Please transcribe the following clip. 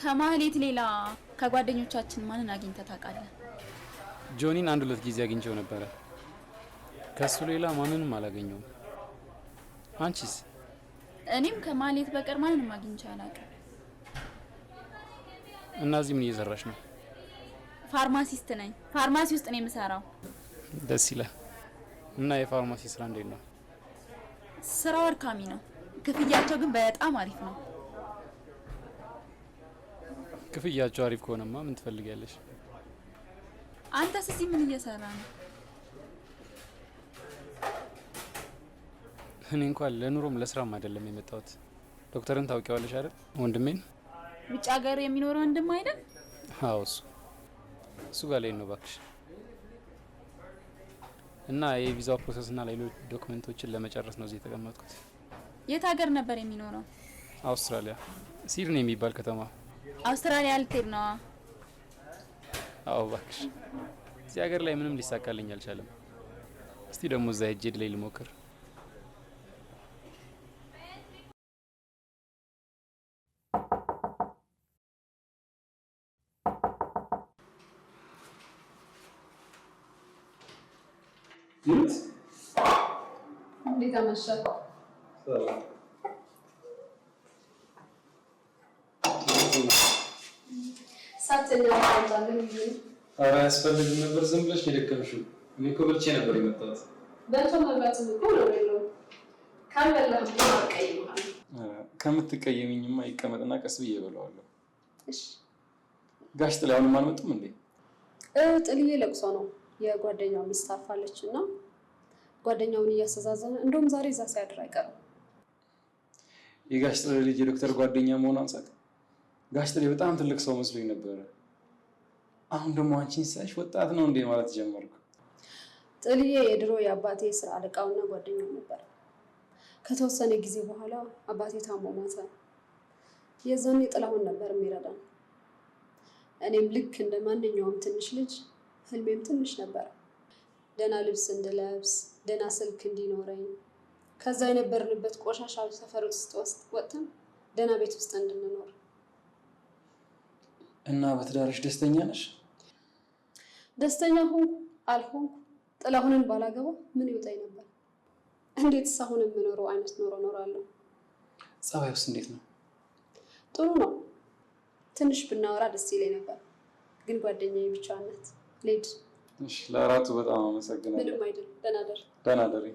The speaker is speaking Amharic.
ከማህሌት ሌላ ከጓደኞቻችን ማንን አግኝተህ ታውቃለህ? ጆኒን አንድ ሁለት ጊዜ አግኝቼው ነበረ። ከሱ ሌላ ማንንም አላገኘውም። አንቺስ? እኔም ከማህሌት በቀር ማንንም አግኝቼ አላውቅም። እና እዚህ ምን እየሰራሽ ነው? ፋርማሲስት ነኝ። ፋርማሲ ውስጥ ነው የምሰራው። ደስ ይላል። እና የፋርማሲ ስራ እንዴት ነው? ስራው አድካሚ ነው፣ ክፍያቸው ግን በጣም አሪፍ ነው። ክፍያቸው አሪፍ ከሆነማ ምን ትፈልጊያለሽ? አንተስ እዚህ ምን እየሰራ ነው? እኔ እንኳን ለኑሮም ለስራም አይደለም የመጣሁት። ዶክተርን ታውቂዋለሽ አይደል? ወንድሜን ውጭ ሀገር የሚኖረው ወንድም አይደል? አዎ እሱ ጋር ላይ ነው እባክሽ። እና የቪዛው ፕሮሰስ እና ሌሎች ዶክመንቶችን ለመጨረስ ነው እዚህ የተቀመጥኩት። የት ሀገር ነበር የሚኖረው? አውስትራሊያ ሲድኒ የሚባል ከተማ። አውስትራሊያ ልትሄድ ነው? አዎ እባክሽ። እዚህ ሀገር ላይ ምንም ሊሳካልኝ አልቻለም። እስቲ ደግሞ እዛ ሄጄ ላይ ልሞክር። እንዴት አመሻህ? ሳትኛ ታንታለን ይሄ ኧረ አያስፈልግም ነበር። ዝም ብለሽ የደከምሽው። እኔ እኮ በልቼ ነበር የመጣሁት። በልቶ መብላት እኮ ነው ያለው። ካልበላህ አትቀይምም። ከምትቀየሚኝማ ይቀመጥና ቀስ ብዬ እበላዋለሁ። እሺ። ጋሽ ጥላሁንም አልመጡም እንዴ? ጥልዬ ለቅሶ ነው። የጓደኛው ሚስት አርፋለችና ጓደኛውን እያስተዛዘነ እንደውም ዛሬ እዛ ሲያድር አይቀርም። የጋሽ ጥላ ልጅ የዶክተር ጓደኛ መሆኗን ሳቅ። ጋሽ ጥላ በጣም ትልቅ ሰው መስሎኝ ነበረ። አሁን ደግሞ አንቺን ሳይሽ ወጣት ነው እንዴ ማለት ጀመርኩ። ጥልዬ የድሮ የአባቴ ስራ አለቃውና ጓደኛው ነበር። ከተወሰነ ጊዜ በኋላ አባቴ ታሞ ሞተ። የዛኔ ጥላሁን ነበር የሚረዳን። እኔም ልክ እንደ ማንኛውም ትንሽ ልጅ ህልሜም ትንሽ ነበር። ደህና ልብስ እንድለብስ፣ ደህና ስልክ እንዲኖረኝ፣ ከዛ የነበርንበት ቆሻሻ ሰፈር ውስጥ ወጥተን ደህና ቤት ውስጥ እንድንኖር። እና በትዳርሽ ደስተኛ ነሽ? ደስተኛ ሆንኩ አልሆንኩ ጥላሁንን ባላገባ ምን ይወጣኝ ነበር? እንዴትስ አሁን የምኖረው አይነት ኖሮ እኖራለሁ? ጸባዩስ እንዴት ነው? ጥሩ ነው። ትንሽ ብናወራ ደስ ይለኝ ነበር፣ ግን ጓደኛዬ ብቻ ናት። ልሂድ። እሺ፣ ለአራቱ በጣም አመሰግናለሁ። ምንም አይደል። ደህና ደር። ደህና ደሪ።